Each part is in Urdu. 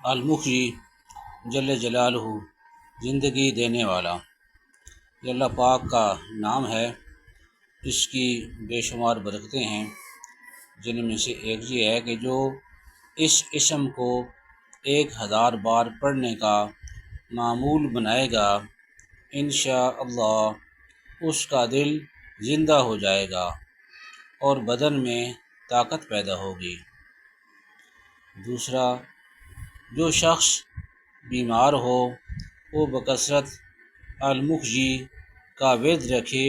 المحیی جل جلالہ، زندگی دینے والا۔ یہ اللہ پاک کا نام ہے، اس کی بے شمار برکتیں ہیں، جن میں سے ایک یہ ہے کہ جو اس اسم کو 1000 بار پڑھنے کا معمول بنائے گا، انشاءاللہ اس کا دل زندہ ہو جائے گا اور بدن میں طاقت پیدا ہوگی۔ دوسرا، جو شخص بیمار ہو وہ بکثرت المحیی کا ورد رکھے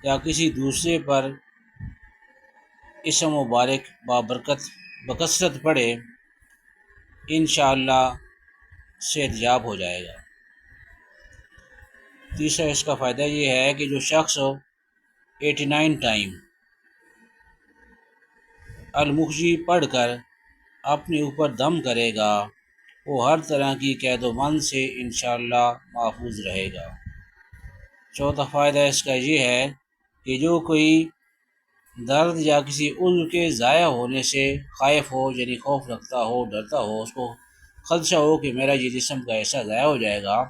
یا کسی دوسرے پر اسم مبارک بابرکت بکثرت پڑھے، انشاءاللہ صحت یاب ہو جائے گا۔ تیسرا اس کا فائدہ یہ ہے کہ جو شخص 89 ٹائم المحیی پڑھ کر اپنے اوپر دم کرے گا، وہ ہر طرح کی قید و بند سے انشاءاللہ محفوظ رہے گا۔ چوتھا فائدہ اس کا یہ ہے کہ جو کوئی درد یا کسی عضو کے ضائع ہونے سے خائف ہو، یعنی خوف رکھتا ہو، ڈرتا ہو، اس کو خدشہ ہو کہ میرا یہ جسم کا حصہ ضائع ہو جائے گا،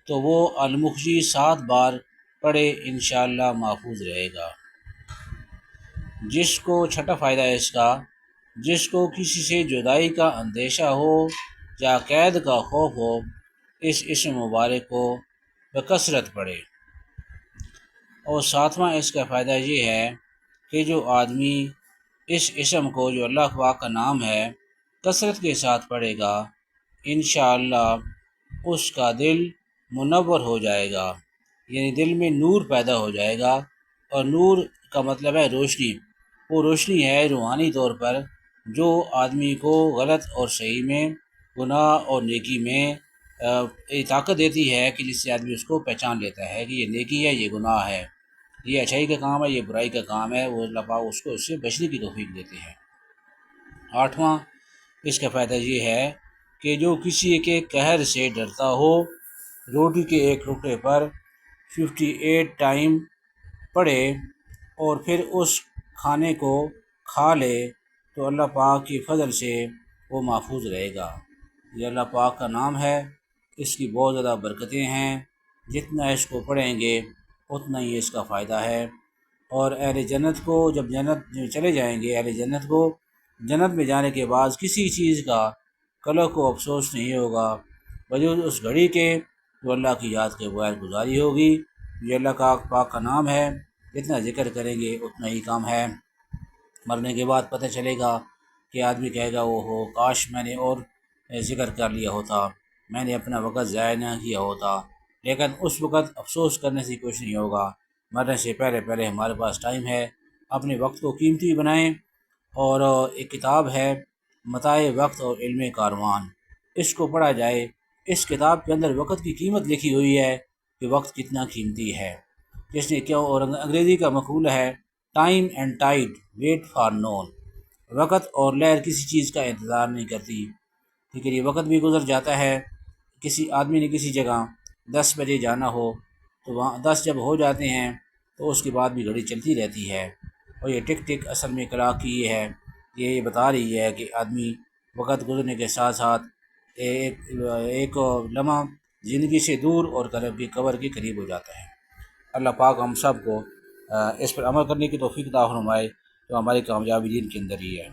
تو وہ المحیی 7 بار پڑھے، انشاءاللہ محفوظ رہے گا۔ جس کو چھٹا فائدہ اس کا، جس کو کسی سے جدائی کا اندیشہ ہو یا قید کا خوف ہو، اس اسم مبارک کو بکثرت پڑھے۔ اور ساتواں اس کا فائدہ یہ ہے کہ جو آدمی اس اسم کو، جو اللہ پاک کا نام ہے، کثرت کے ساتھ پڑھے گا، انشاءاللہ اس کا دل منور ہو جائے گا، یعنی دل میں نور پیدا ہو جائے گا۔ اور نور کا مطلب ہے روشنی۔ وہ روشنی ہے روحانی طور پر جو آدمی کو غلط اور صحیح میں، گناہ اور نیکی میں طاقت دیتی ہے، کہ جس سے آدمی اس کو پہچان لیتا ہے کہ یہ نیکی ہے، یہ گناہ ہے، یہ اچھائی کا کام ہے، یہ برائی کا کام ہے۔ وہ اللہ پاک اس کو اس سے بچنے کی توفیق دیتے ہیں۔ آٹھواں اس کا فائدہ یہ ہے کہ جو کسی کے قہر سے ڈرتا ہو، روٹی کے ایک ٹکڑے پر 58 ٹائم پڑھے اور پھر اس کھانے کو کھا لے، تو اللہ پاک کی فضل سے وہ محفوظ رہے گا۔ یہ اللہ پاک کا نام ہے، اس کی بہت زیادہ برکتیں ہیں، جتنا اس کو پڑھیں گے اتنا ہی اس کا فائدہ ہے۔ اور اہل جنت کو جب جنت چلے جائیں گے، اہل جنت کو جنت میں جانے کے بعد کسی چیز کا کل کو افسوس نہیں ہوگا، بجز اس گھڑی کے جو اللہ کی یاد کے بغیر گزاری ہوگی۔ یہ اللہ کا پاک کا نام ہے، جتنا ذکر کریں گے اتنا ہی کام ہے۔ مرنے کے بعد پتہ چلے گا کہ آدمی کہے گا، وہ ہو کاش میں نے اور ذکر کر لیا ہوتا، میں نے اپنا وقت ضائع نہ کیا ہوتا۔ لیکن اس وقت افسوس کرنے سے کچھ نہیں ہوگا۔ مرنے سے پہلے پہلے ہمارے پاس ٹائم ہے، اپنے وقت کو قیمتی بنائیں۔ اور ایک کتاب ہے متاع وقت اور علم کاروان، اس کو پڑھا جائے۔ اس کتاب کے اندر وقت کی قیمت لکھی ہوئی ہے کہ وقت کتنا قیمتی ہے، جس نے کیوں، اور انگریزی کا مقولہ ہے time and tide wait for none, وقت اور لہر کسی چیز کا انتظار نہیں کرتی، لیکن یہ وقت بھی گزر جاتا ہے۔ کسی آدمی نے کسی جگہ 10 بجے جانا ہو تو وہاں 10 جب ہو جاتے ہیں تو اس کے بعد بھی گھڑی چلتی رہتی ہے، اور یہ ٹک ٹک اصل میں کلاک کی یہ ہے، یہ بتا رہی ہے کہ آدمی وقت گزرنے کے ساتھ ساتھ ایک لمحہ زندگی سے دور اور قبر کے قریب ہو جاتا ہے۔ اللہ پاک ہم سب کو اس پر عمل کرنے کی توفیق عطا فرمائے، جو ہماری کامیابی دین کے اندر ہی ہے۔